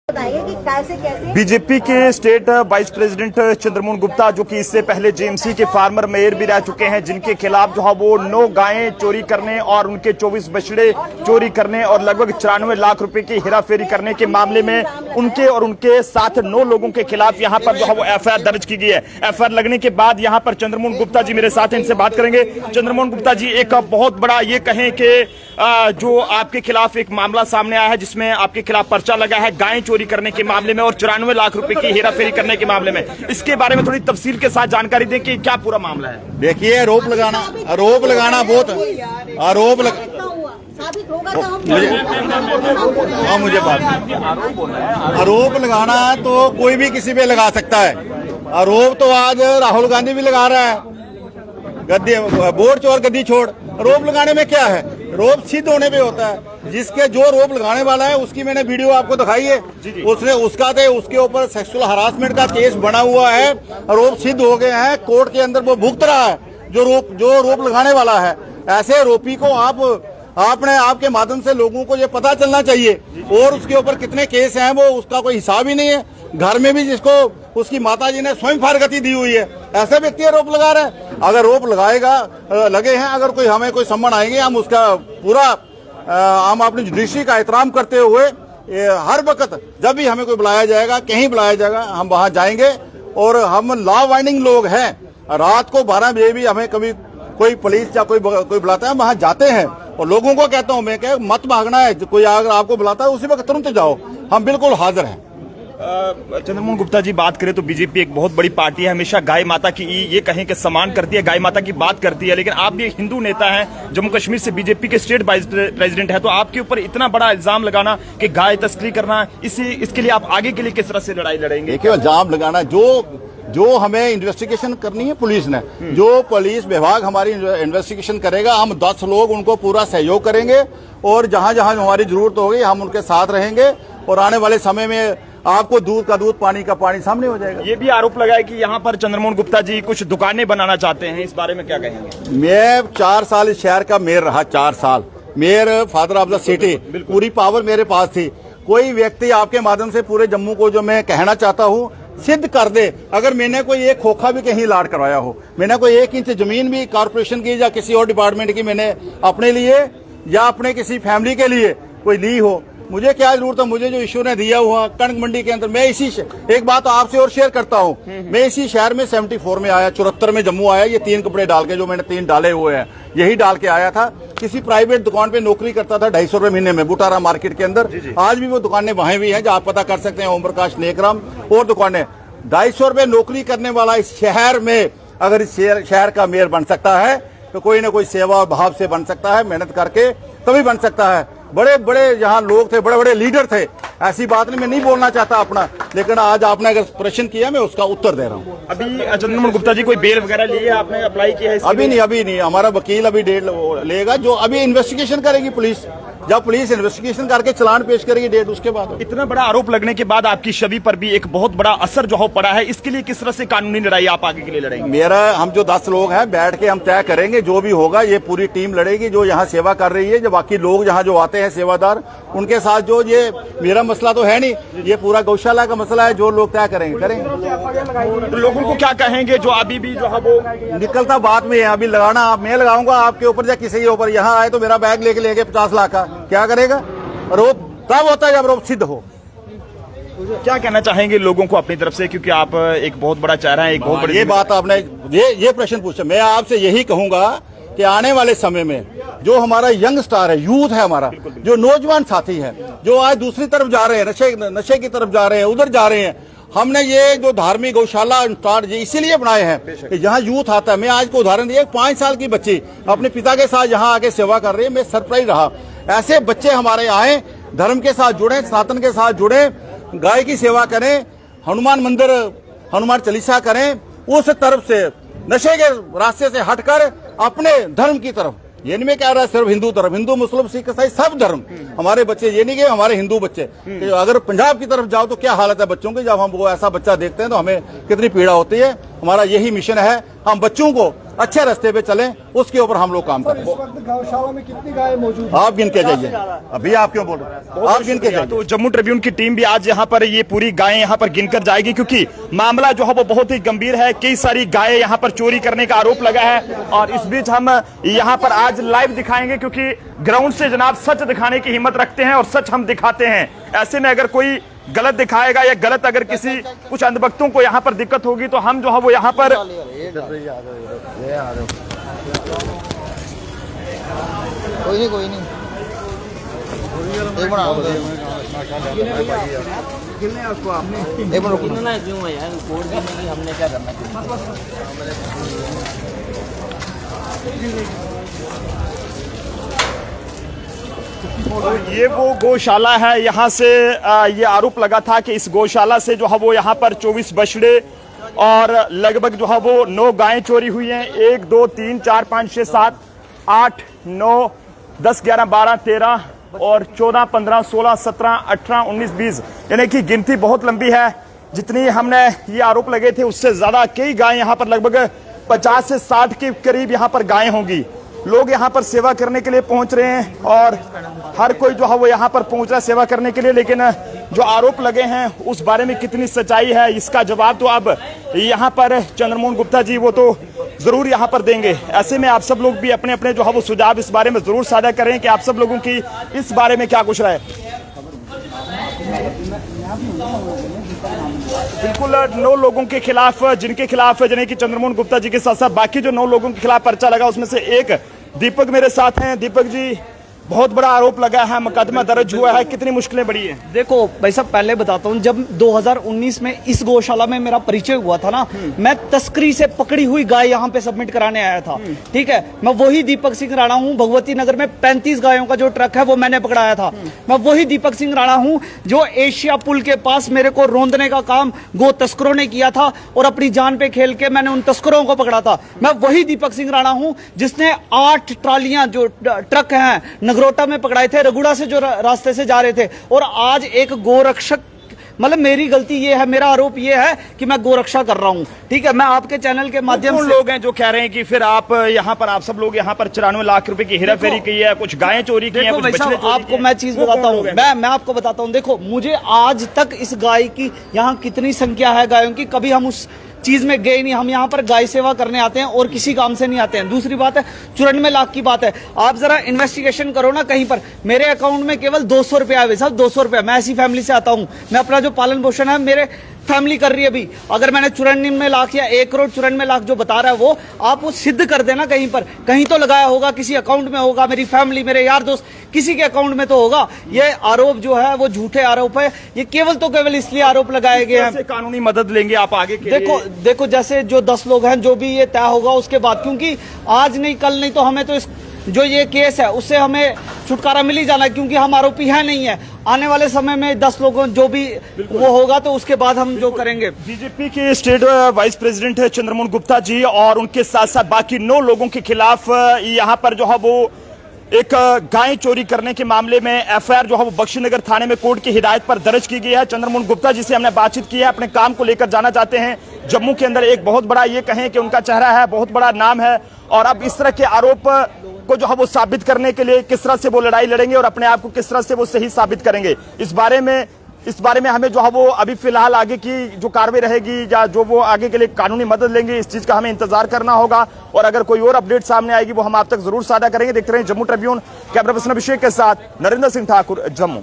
बताइए कि कैसे बीजेपी के state wise president Chandramohan Gupta, जो कि इससे पहले जेएमसी के फार्मर मेयर भी रह चुके हैं, जिनके खिलाफ जो है वो 9 गायें चोरी करने और उनके 24 बछड़े चोरी करने और लगभग 94 लाख रुपए की हेराफेरी करने के मामले में उनके और उनके साथ 9 लोगों के खिलाफ यहां पर जो है वो एफआईआर दर्ज की गई है। एफआईआर लगने के बाद यहां पर चंद्रमोहन गुप्ता जी मेरे साथ हैं, इनसे बात करेंगे। चंद्रमोहन गुप्ता जी, एक बहुत बड़ा ये कहें कि जो आपके खिलाफ एक मामला सामने आया है जिसमें आपके खिलाफ पर्चा लगा है गायें चोरी करने के मामले में और 94 लाख रुपए की हेराफेरी करने के मामले में, इसके बारे में थोड़ी तफसील के साथ जानकारी दें कि क्या पूरा मामला है। देखिए, आरोप लगाना बहुत मुझे बात आरोप लगाना तो कोई भी किसी पे लगा सकता है। आरोप तो आज राहुल गांधी भी लगा रहा है, गद्दी वोट चोर गद्दी छोड़। आरोप लगाने में क्या है, आरोप सिद्ध होने पे होता है। जिसके जो आरोप लगाने वाला है उसकी मैंने वीडियो आपको दिखाई है, उसने उसके ऊपर सेक्सुअल हरासमेंट का केस बना हुआ है, आरोप सिद्ध हो गए हैं, कोर्ट के अंदर वो भुगत रहा है जो आरोप लगाने वाला है। ऐसे आरोपी को आपके माध्यम से लोगों को ये पता चलना चाहिए, और उसके ऊपर कितने केस हैं वो उसका कोई हिसाब ही नहीं है। घर में भी जिसको उसकी माताजी ने स्वयं फारगति दी हुई है, ऐसे व्यक्ति आरोप लगा रहे हैं। अगर आरोप लगे हैं, अगर हमें कोई सम्मान आएंगे, हम उसका पूरा हम अपनी जुडिशरी का एहतराम करते हुए हर वक्त जब भी हमें कोई बुलाया जाएगा, कहीं बुलाया जाएगा, हम वहां जाएंगे। और हम लॉ अबाइडिंग लोग हैं, रात को 12 बजे भी हमें कभी कोई पुलिस या कोई बुलाता है, हम वहां जाते हैं और लोगों को कहता हूं मैं कि मत भागना है, कोई अगर आपको बुलाता है उसी वक्त तुरंत जाओ, हम बिल्कुल हाजिर हैं। चंद्रमोहन गुप्ता जी, बात करें तो बीजेपी एक बहुत बड़ी पार्टी है, हमेशा गाय माता की ये कहें कि सम्मान करती है, गाय माता की बात करती है, लेकिन आप भी एक हिंदू नेता हैं, जम्मू कश्मीर से बीजेपी के स्टेट वाइस प्रेसिडेंट है, तो आपके ऊपर इतना बड़ा इल्जाम लगाना कि गाय तस्करी करना, इसके लिए आप आगे के लिए किस तरह से लड़ाई लड़ेंगे? देखिए, इल्जाम लगाना जो हमें इन्वेस्टिगेशन करनी है पुलिस ने, जो पुलिस विभाग हमारी इन्वेस्टिगेशन करेगा, हम 10 लोग उनको पूरा सहयोग करेंगे और जहां जहां हमारी जरूरत होगी हम उनके साथ रहेंगे। और आने वाले समय में आपको दूध का दूध, पानी का पानी सामने हो जाएगा। ये भी आरोप लगा है कि यहाँ पर चंद्रमोहन गुप्ता जी कुछ दुकानें बनाना चाहते हैं, इस बारे में क्या कहेंगे? मैं 4 साल इस शहर का मेयर रहा, 4 साल mayor, father of the city, पूरी पावर मेरे पास थी। कोई व्यक्ति आपके माध्यम से पूरे जम्मू को जो मैं कहना चाहता हूँ सिद्ध कर दे, अगर मैंने कोई एक खोखा भी कहीं लाट करवाया हो, मैंने कोई 1 इंच जमीन भी कारपोरेशन की या किसी और डिपार्टमेंट की मैंने अपने लिए या अपने किसी फैमिली के लिए कोई ली हो, मुझे क्या जरूरत है? मुझे जो ईश्वर ने दिया हुआ कणक मंडी के अंदर, मैं एक बात आपसे और शेयर करता हूँ, मैं इसी शहर में 74 में आया, 74 में जम्मू आया, ये 3 कपड़े डाल के जो मैंने 3 डाले हुए हैं यही डाल के आया था। किसी प्राइवेट दुकान पे नौकरी करता था 250 रुपए महीने में, बुटारा मार्केट के अंदर। आज भी वो दुकानें वहां भी हैं, जो आप पता कर सकते हैं, ओम प्रकाश, नेकराम और दुकानें। 250 रुपए नौकरी करने वाला इस शहर में अगर इस शहर का मेयर बन सकता है तो कोई ना कोई सेवा और भाव से बन सकता है, मेहनत करके तभी बन सकता है। बड़े बड़े यहाँ लोग थे, बड़े बड़े लीडर थे, ऐसी बात नहीं, मैं नहीं बोलना चाहता अपना, लेकिन आज आपने अगर प्रश्न किया मैं उसका उत्तर दे रहा हूँ। अभी चंद्रमोहन गुप्ता जी कोई बेल वगैरह ली है, आपने अप्लाई किया है? अभी नहीं, हमारा वकील अभी डेट लेगा, जो अभी इन्वेस्टिगेशन करेगी पुलिस, जब पुलिस इन्वेस्टिगेशन करके चलान पेश करेगी डेट, उसके बाद। इतना बड़ा आरोप लगने के बाद आपकी छवि पर भी एक बहुत बड़ा असर जो हो पड़ा है, इसके लिए किस तरह से कानूनी लड़ाई आप आगे के लिए लड़ेंगे? हम जो 10 लोग हैं बैठ के हम तय करेंगे, जो भी होगा ये पूरी टीम लड़ेगी, जो यहाँ सेवा कर रही है, जो बाकी लोग यहाँ जो आते हैं सेवादार, उनके साथ जो ये मेरा मसला तो है नहीं, ये पूरा गौशाला का मसला है, जो लोग तय करेंगे। तो लोगों को क्या कहेंगे जो अभी भी जो है वो निकलता बात में है, अभी लगाना मैं लगाऊंगा आपके ऊपर या किसी के ऊपर, यहाँ आए तो मेरा बैग लेके 50 लाख का क्या करेगा? आरोप तब होता है जब आरोप सिद्ध हो। क्या कहना चाहेंगे लोगों को अपनी तरफ से, क्योंकि आप एक बहुत बड़ा चेहरा है, एक बहुत बड़ी ये बात आपने ये प्रश्न पूछा, मैं आपसे यही कहूंगा कि आने वाले समय में जो हमारा यंग स्टार है, यूथ है हमारा, जो नौजवान साथी है, जो आज दूसरी तरफ जा रहे हैं, नशे की तरफ जा रहे हैं, उधर जा रहे हैं, हमने ये जो धार्मिक गौशाला इसीलिए बनाए हैं कि जहाँ यूथ आता है। मैं आज को उदाहरण दिया, 5 साल की बच्ची अपने पिता के साथ यहाँ आके सेवा कर रही है, मैं सरप्राइज रहा। ऐसे बच्चे हमारे आए, धर्म के साथ जुड़े, सनातन के साथ जुड़े, गाय की सेवा करें, हनुमान मंदिर, हनुमान चालीसा करें, उस तरफ से नशे के रास्ते से हटकर अपने धर्म की तरफ। ये नहीं मैं कह रहा सिर्फ हिंदू तरफ, हिंदू मुस्लिम सिख ईसाई सब धर्म हमारे बच्चे, ये नहीं कि हमारे हिंदू बच्चे। अगर पंजाब की तरफ जाओ तो क्या हालत है बच्चों की, जब हम वो ऐसा बच्चा देखते हैं तो हमें कितनी पीड़ा होती है। हमारा यही मिशन है, हम बच्चों को अच्छे रास्ते पे चलें, उसके ऊपर हम लोग काम करें। इस वक्त गौशाला में कितनी गाय मौजूद है? आप गिन के जाइए, अभी आप क्यों बोल रहे हैं, आप गिन के जाइए। तो जम्मू ट्रिब्यून की टीम भी आज यहाँ पर ये पूरी गायें यहाँ पर गिनकर जाएगी, क्योंकि मामला जो है वो बहुत ही गंभीर है। कई सारी गायें यहाँ पर चोरी करने का आरोप लगा है और इस बीच हम यहाँ पर आज लाइव दिखाएंगे, क्योंकि ग्राउंड से जनाब सच दिखाने की हिम्मत रखते हैं और सच हम दिखाते हैं। ऐसे में अगर कोई गलत दिखाएगा या गलत अगर किसी कुछ अंधभक्तों को यहाँ पर दिक्कत होगी तो हम जो है वो यहाँ पर कोई नहीं एक हमने क्या करना। ये वो गौशाला है। यहाँ से ये आरोप लगा था कि इस गौशाला से जो है वो यहाँ पर 24 बछड़े और लगभग जो है वो 9 गायें चोरी हुई हैं। 1 2 3 4 5 6 7 8 9 10 11 12 13 और 14 15 16 17 18 19 20, यानी कि गिनती बहुत लंबी है। जितनी हमने ये आरोप लगे थे उससे ज्यादा कई गायें यहाँ पर लगभग 50 से 60 के करीब यहाँ पर गायें होंगी। लोग यहाँ पर सेवा करने के लिए पहुंच रहे हैं और हर कोई जो है वो यहाँ पर पहुंच रहा है सेवा करने के लिए, लेकिन जो आरोप लगे हैं उस बारे में कितनी सच्चाई है इसका जवाब तो अब यहाँ पर चंद्रमोहन गुप्ता जी वो तो जरूर यहाँ पर देंगे। ऐसे में आप सब लोग भी अपने अपने जो है वो सुझाव इस बारे में जरूर साझा करें कि आप सब लोगों की इस बारे में क्या कुछ राय। बिल्कुल 9 लोगों के खिलाफ, जिनके खिलाफ यानी कि चंद्रमोहन गुप्ता जी के साथ साथ बाकी जो 9 लोगों के खिलाफ पर्चा लगा उसमें से एक दीपक मेरे साथ हैं। दीपक जी, बहुत बड़ा आरोप लगा है, मुकदमा दर्ज हुआ है, कितनी मुश्किलें बड़ी हैं? देखो भाई साहब, पहले बताता हूँ, जब 2019 में इस गौशाला में मेरा परिचय हुआ था ना, मैं तस्करी से पकड़ी हुई गाय यहाँ पे सबमिट कराने आया था। ठीक है, मैं वही दीपक सिंह राणा हूँ। भगवती नगर में 35 गायों का जो ट्रक है वो मैंने पकड़ाया था। मैं वही दीपक सिंह राणा हूँ जो एशिया पुल के पास मेरे को रोंदने का काम गो तस्करों ने किया था और अपनी जान पे खेल के मैंने उन तस्करों को पकड़ा था। मैं वही दीपक सिंह राणा हूँ जिसने 8 ट्रालियां जो ट्रक हैं नगरोटा में पकड़ाए थे, रघुड़ा से जो रास्ते से जा रहे थे। और आज एक गोरक्षक, मतलब मेरी गलती ये है, मेरा आरोप ये है कि मैं गोरक्षा कर रहा हूँ। ठीक है, मैं आपके चैनल के माध्यम से, लोग हैं जो कह रहे हैं कि फिर आप यहाँ पर आप सब लोग यहाँ पर 94 लाख रुपए की हेराफेरी की है, कुछ गायें चोरी की हैं, कुछ बछड़े चोरी किए हैं। आपको मैं चीज बताता हूँ, मैं आपको बताता हूँ। देखो, मुझे आज तक इस गाय की यहाँ कितनी संख्या है गायों की, कभी हम उस चीज में गए नहीं। हम यहाँ पर गाय सेवा करने आते हैं और किसी काम से नहीं आते हैं। दूसरी बात है, 94 लाख की बात है, आप जरा इन्वेस्टिगेशन करो ना कहीं पर। मेरे अकाउंट में केवल 200 रुपया है साहब, 200 रुपया। मैं ऐसी फैमिली से आता हूँ, मैं अपना जो पालन पोषण है मेरे फैमिली कर रही है। अभी अगर मैंने 94 लाख या 1 करोड़ 94 लाख जो बता रहा है वो आप वो सिद्ध कर देना कहीं पर, कहीं तो लगाया होगा, किसी अकाउंट में होगा, मेरी फैमिली, मेरे यार दोस्त, किसी के अकाउंट में तो होगा। ये आरोप जो है वो झूठे आरोप है। ये केवल तो केवल इसलिए आरोप लगाए गए हैं। कानूनी मदद लेंगे आप आगे के देखो जैसे जो 10 लोग हैं, जो भी ये तय होगा उसके बाद, क्योंकि आज नहीं कल नहीं तो हमें तो इस जो ये केस है उससे हमें छुटकारा मिल ही जाना है, क्योंकि हम आरोपी है नहीं है। आने वाले समय में 10 लोगों जो भी वो होगा तो उसके बाद हम जो करेंगे। बीजेपी के स्टेट वाइस प्रेसिडेंट है चंद्रमोहन गुप्ता जी और उनके साथ साथ बाकी 9 लोगों के खिलाफ यहाँ पर जो है वो एक गाय चोरी करने के मामले में एफआईआर जो है वो बख्शीनगर थाने में कोर्ट की हिदायत पर दर्ज की गई है। चंद्रमोहन गुप्ता जी से हमने बातचीत की है, अपने काम को लेकर जाना चाहते हैं। जम्मू के अंदर एक बहुत बड़ा, ये कहें कि उनका चेहरा है, बहुत बड़ा नाम है, और अब इस तरह के आरोप को जो है वो साबित करने के लिए किस तरह से वो लड़ाई लड़ेंगे और अपने आप को किस तरह से वो सही साबित करेंगे, इस बारे में हमें जो है वो अभी फिलहाल आगे की जो कार्रवाई रहेगी या जो वो आगे के लिए कानूनी मदद लेंगे, इस चीज का हमें इंतजार करना होगा। और अगर कोई और अपडेट सामने आएगी वो हम आप तक जरूर साझा करेंगे। देखते रहिए जम्मू ट्रिब्यून। कैमरा पर्सन अभिषेक के साथ नरेंद्र सिंह ठाकुर, जम्मू।